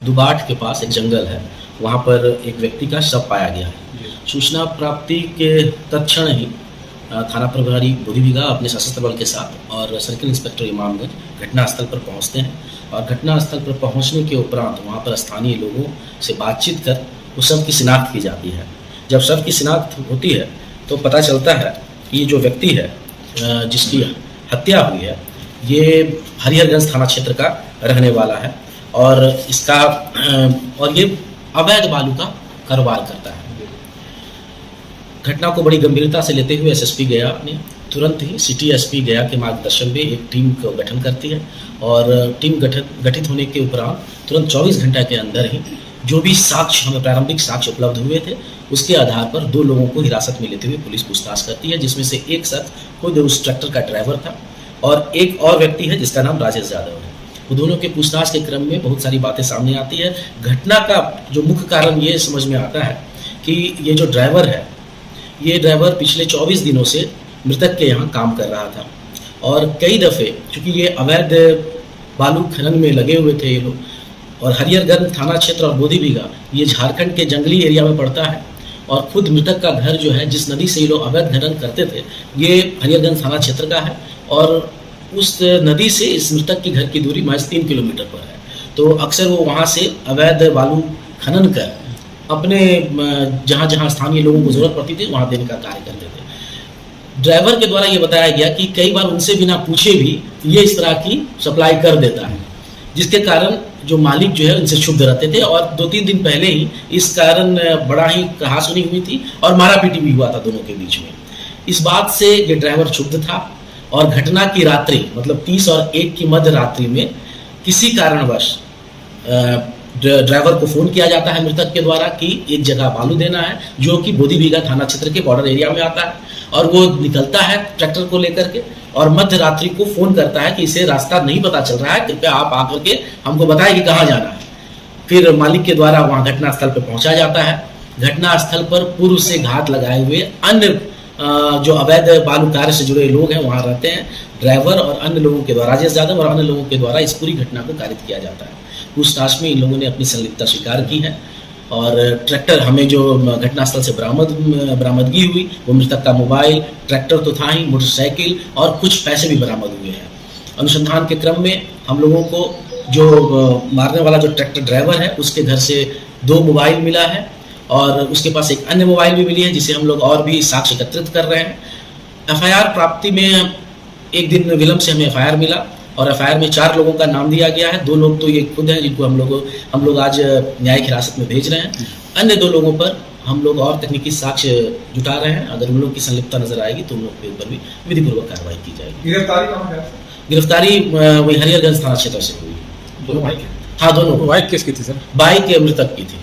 दुबाट के पास एक जंगल है, वहाँ पर एक व्यक्ति का शव पाया गया है। सूचना प्राप्ति के तत्क्षण ही थाना प्रभारी बोधीबिघा अपने सशस्त्र बल के साथ और सर्किल इंस्पेक्टर इमामगंज घटनास्थल पर पहुंचते हैं और घटनास्थल पर पहुंचने के उपरांत वहां पर स्थानीय लोगों से बातचीत कर उस शव की शिनाख्त की जाती है। जब शव की शिनाख्त होती है तो पता चलता है कि ये जो व्यक्ति है जिसकी हत्या हुई है ये हरिहरगंज थाना क्षेत्र का रहने वाला है और ये अवैध बालू का कारोबार करता है। घटना को बड़ी गंभीरता से लेते हुए एसएसपी गया ने तुरंत ही सिटी एसपी गया के मार्गदर्शन में एक टीम का गठन करती है और टीम गठित होने के उपरांत तुरंत 24 घंटे के अंदर ही जो भी साक्ष्य हमें प्रारंभिक साक्ष्य उपलब्ध हुए थे उसके आधार पर 2 लोगों को हिरासत में लेते हुए पुलिस पूछताछ करती है, जिसमें से एक शख्स खुद उस ट्रैक्टर का ड्राइवर था और एक और व्यक्ति है जिसका नाम राजेश यादव है। वो दोनों के पूछताछ के क्रम में बहुत सारी बातें सामने आती है। घटना का जो मुख्य कारण ये समझ में आता है कि ये जो ड्राइवर है ये ड्राइवर पिछले 24 दिनों से मृतक के यहाँ काम कर रहा था और कई दफ़े चूँकि ये अवैध बालू खनन में लगे हुए थे ये लोग और हरिहरगंज थाना क्षेत्र और बोधीबिघा ये झारखंड के जंगली एरिया में पड़ता है और खुद मृतक का घर जो है जिस नदी से ये लोग अवैध खनन करते थे ये हरिहरगंज थाना क्षेत्र का है और उस नदी से इस मृतक की घर की दूरी महज 3 किलोमीटर पर है। तो अक्सर वो वहाँ से अवैध बालू खनन कर अपने जहाँ जहाँ स्थानीय लोगों को जरूरत पड़ती थी वहाँ देने का कार्य करते थे। ड्राइवर के द्वारा ये बताया गया कि कई बार उनसे बिना पूछे भी ये इस तरह की सप्लाई कर देता है, जिसके कारण जो मालिक जो है उनसे क्षुब्ध रहते थे और 2-3 दिन पहले ही इस कारण बड़ा ही कहासुनी हुई थी और मारापीटी भी हुआ था दोनों के बीच में। इस बात से ये ड्राइवर क्षुब्ध था और घटना की रात्रि मतलब 30 और 1 की मध्य रात्रि में किसी कारणवश ड्राइवर को फोन किया जाता है मृतक के द्वारा कि एक जगह बालू देना है जो कि बोधीबिघा थाना क्षेत्र के बॉर्डर एरिया में आता है और वो निकलता है ट्रैक्टर को लेकर के और मध्य रात्रि को फोन करता है कि इसे रास्ता नहीं पता चल रहा है, कृपया आप आकर के हमको बताएं कि कहाँ जाना है। फिर मालिक के द्वारा वहाँ घटनास्थल पर पहुँचा जाता है। घटनास्थल पर पूर्व से घात लगाए हुए अन्य जो अवैध बालू कार्य से जुड़े लोग हैं वहाँ रहते हैं। ड्राइवर और अन्य लोगों के द्वारा राजेश यादव और अन्य लोगों के द्वारा इस पूरी घटना को कारित किया जाता है। पूछताछ में इन लोगों ने अपनी संलिप्तता स्वीकार की है और ट्रैक्टर हमें जो घटनास्थल से बरामदगी हुई वो मृतक का मोबाइल, ट्रैक्टर तो था ही, मोटरसाइकिल और कुछ पैसे भी बरामद हुए हैं। अनुसंधान के क्रम में हम लोगों को जो मारने वाला जो ट्रैक्टर ड्राइवर है उसके घर से 2 मोबाइल मिला है और उसके पास एक अन्य मोबाइल भी मिली है जिसे हम लोग और भी साक्ष्य एकत्रित कर रहे हैं। एफआईआर प्राप्ति में 1 दिन विलम्ब से हमें एफआईआर मिला और एफआईआर में 4 लोगों का नाम दिया गया है। 2 लोग तो ये खुद हैं जिनको हम लोग आज न्यायिक हिरासत में भेज रहे हैं। अन्य 2 लोगों पर हम लोग और तकनीकी साक्ष्य जुटा रहे हैं। अगर उन लोग की संलिप्तता नजर आएगी तो उन लोग के ऊपर भी विधिपूर्वक कार्रवाई की जाएगी। गिरफ्तारी कहाँ है? गिरफ्तारी वही हरिहरगंज थाना क्षेत्र से हुई। दोनों भाई के? हाँ, दोनों। बाइक किसकी थी सर? बाइक मृतक की थी।